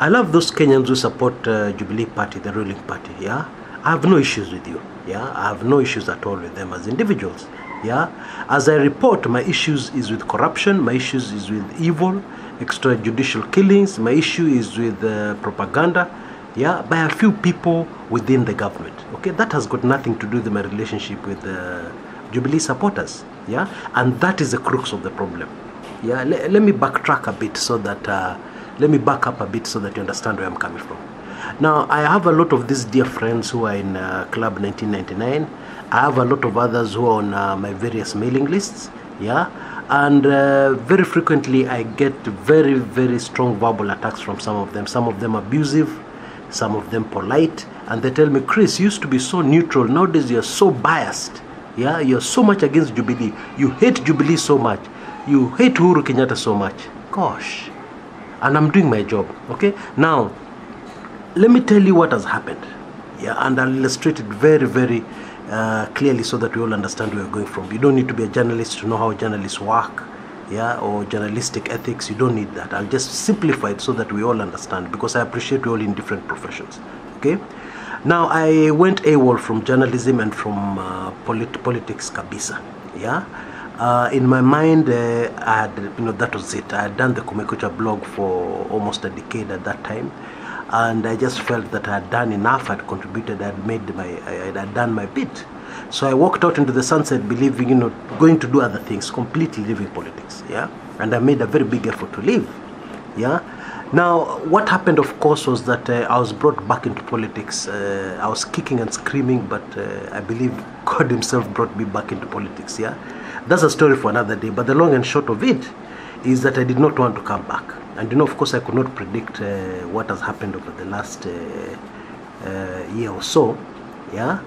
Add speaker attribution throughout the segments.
Speaker 1: I love those Kenyans who support Jubilee Party, the ruling party. Yeah, I have no issues with you. Yeah, I have no issues at all with them as individuals. Yeah, as I report, my issues is with corruption. My issues is with evil, extrajudicial killings. My issue is with propaganda. Yeah, by a few people within the government. Okay, that has got nothing to do with my relationship with Jubilee supporters. Yeah, and that is the crux of the problem. Yeah, let me backtrack a bit so that. Let me back up a bit so that you understand where I'm coming from. Now, I have a lot of these dear friends who are in Club 1999. I have a lot of others who are on my various mailing lists. Yeah, and very frequently I get very, very strong verbal attacks from some of them. Some of them abusive, some of them polite, and they tell me, Chris, you used to be so neutral. Nowadays you're so biased. Yeah, you're so much against Jubilee. You hate Jubilee so much. You hate Uhuru Kenyatta so much. Gosh. And I'm doing my job. Okay, now let me tell you what has happened. Yeah, and I'll illustrate it very, very clearly so that we all understand where we're going from. You don't need to be a journalist to know how journalists work, yeah, or journalistic ethics. You don't need that. I'll just simplify it so that we all understand, because I appreciate we're all in different professions. Okay, now I went AWOL from journalism and from politics kabisa. Yeah. In my mind, I had, that was it. I had done the Kumekucha blog for almost a decade at that time, and I just felt that I had done enough. I had contributed. I had done my bit. So I walked out into the sunset, believing, going to do other things, completely leaving politics. Yeah, and I made a very big effort to leave. Yeah. Now, what happened, of course, was that I was brought back into politics. I was kicking and screaming, but I believe God Himself brought me back into politics. Yeah. That's a story for another day, but the long and short of it is that I did not want to come back. And of course, I could not predict what has happened over the last year or so, yeah.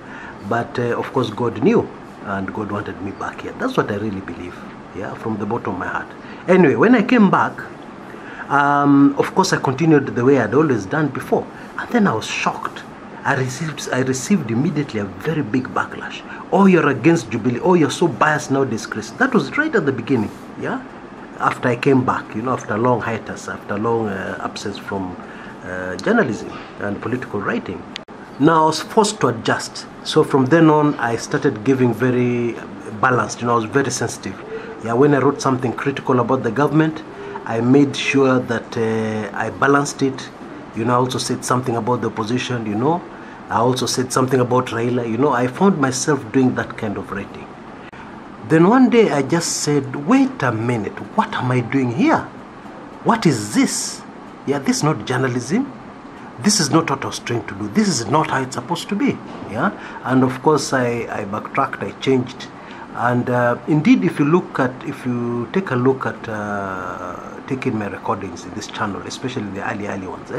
Speaker 1: But of course, God knew, and God wanted me back here. That's what I really believe, yeah, from the bottom of my heart. Anyway, when I came back, of course, I continued the way I'd always done before, and then I was shocked. I received immediately a very big backlash. Oh, you're against Jubilee. Oh, you're so biased nowadays, Chris. That was right at the beginning, yeah? After I came back, after a long hiatus, after a long absence from journalism and political writing. Now, I was forced to adjust. So from then on, I started giving very balanced, I was very sensitive. Yeah, when I wrote something critical about the government, I made sure that I balanced it. I also said something about the opposition, I also said something about Raila, I found myself doing that kind of writing. Then one day I just said, wait a minute, what am I doing here? What is this? Yeah, this is not journalism. This is not what I was trying to do. This is not how it's supposed to be. Yeah, and of course I backtracked, I changed. And indeed, if you take a look at taking my recordings in this channel, especially the early ones,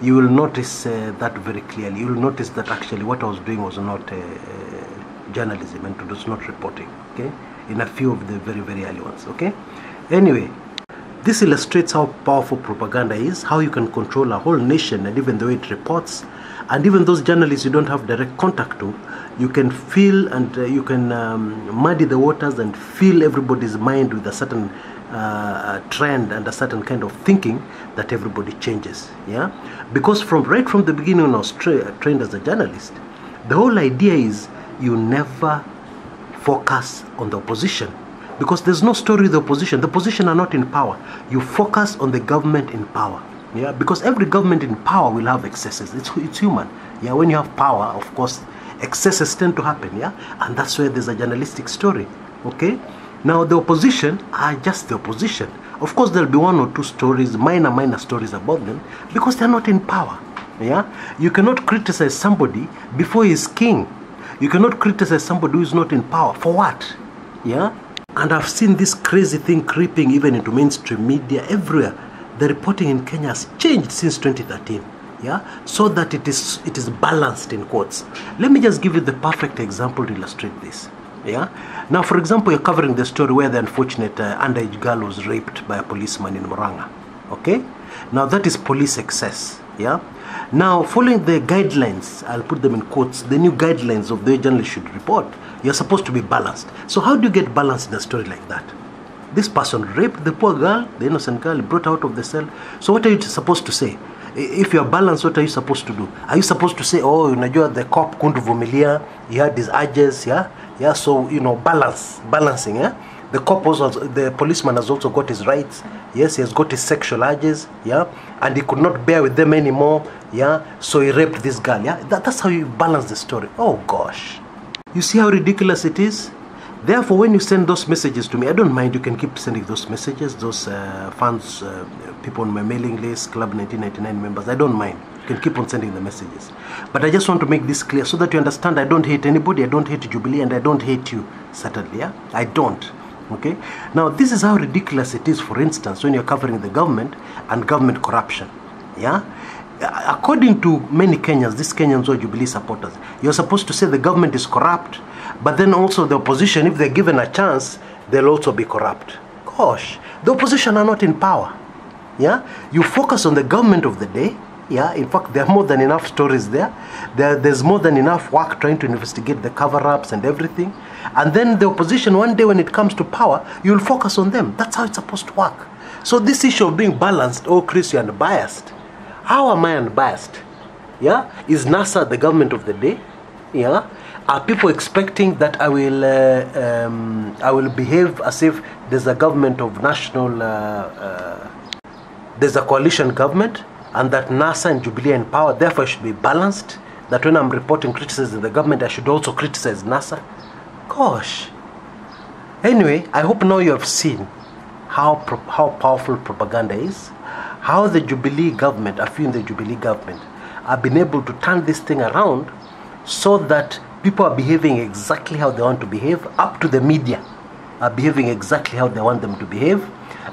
Speaker 1: you will notice that very clearly. You will notice that actually what I was doing was not journalism, and it was not reporting, okay, in a few of the very, very early ones, okay. Anyway, this illustrates how powerful propaganda is, how you can control a whole nation, and even the way it reports, and even those journalists you don't have direct contact to, you can feel and you can muddy the waters and fill everybody's mind with a certain trend and a certain kind of thinking that everybody changes. Yeah, because right from the beginning when I was trained as a journalist, the whole idea is you never focus on the opposition, because there's no story with the opposition. The opposition are not in power. You focus on the government in power. Yeah, because every government in power will have excesses. It's human. Yeah, when you have power, of course, excesses tend to happen. Yeah, and that's where there's a journalistic story. Okay. Now, the opposition are just the opposition. Of course, there'll be one or two stories, minor stories about them, because they're not in power. Yeah, you cannot criticize somebody before he's king. You cannot criticize somebody who is not in power. For what? Yeah, and I've seen this crazy thing creeping even into mainstream media everywhere. The reporting in Kenya has changed since 2013. Yeah, so that it is balanced in quotes. Let me just give you the perfect example to illustrate this. Yeah. Now, for example, you're covering the story where the unfortunate underage girl was raped by a policeman in Murang'a. Okay. Now that is police excess. Yeah. Now, following the guidelines, I'll put them in quotes, the new guidelines of the way journalists should report, you're supposed to be balanced. So how do you get balance in a story like that? This person raped the poor girl, the innocent girl, brought out of the cell. So what are you supposed to say? If you're balanced, what are you supposed to do? Are you supposed to say, oh, unajua the cop couldn't vumilia, he had his urges, yeah, so, balancing, yeah? The cop also, the policeman has also got his rights, yes, he has got his sexual urges, yeah, and he could not bear with them anymore, yeah, so he raped this girl, yeah? That's how you balance the story. Oh, gosh. You see how ridiculous it is? Therefore, when you send those messages to me, I don't mind. You can keep sending those messages, those fans, people on my mailing list, Club 1999 members. I don't mind. You can keep on sending the messages. But I just want to make this clear so that you understand I don't hate anybody, I don't hate Jubilee, and I don't hate you, certainly. Yeah? I don't. Okay? Now, this is how ridiculous it is, for instance, when you're covering the government and government corruption. Yeah? According to many Kenyans, these Kenyans who are Jubilee supporters, you're supposed to say the government is corrupt, but then also the opposition, if they're given a chance, they'll also be corrupt. Gosh, the opposition are not in power. Yeah, you focus on the government of the day. Yeah, in fact, there are more than enough stories there. There's more than enough work trying to investigate the cover-ups and everything. And then the opposition, one day when it comes to power, you'll focus on them. That's how it's supposed to work. So this issue of being balanced, oh, Chris, you're unbiased. How am I unbiased? Yeah, is NASA the government of the day? Yeah, are people expecting that I will behave as if there's a government of national, there's a coalition government, and that NASA and Jubilee are in power, therefore I should be balanced? That when I'm reporting criticism of the government, I should also criticize NASA? Gosh. Anyway, I hope now you have seen how powerful propaganda is, how the Jubilee government, a few in the Jubilee government, have been able to turn this thing around so that people are behaving exactly how they want to behave, up to the media are behaving exactly how they want them to behave.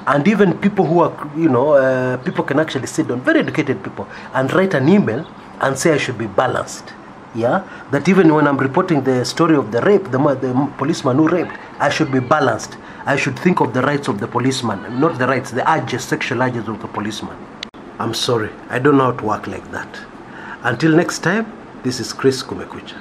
Speaker 1: And even people who are, people can actually sit down, very educated people, and write an email and say I should be balanced. Yeah, that even when I'm reporting the story of the rape, the policeman who raped, I should be balanced. I should think of the rights of the policeman, not the rights, the urges, sexual urges of the policeman. I'm sorry, I don't know how to work like that. Until next time, this is Chris Kumekucha.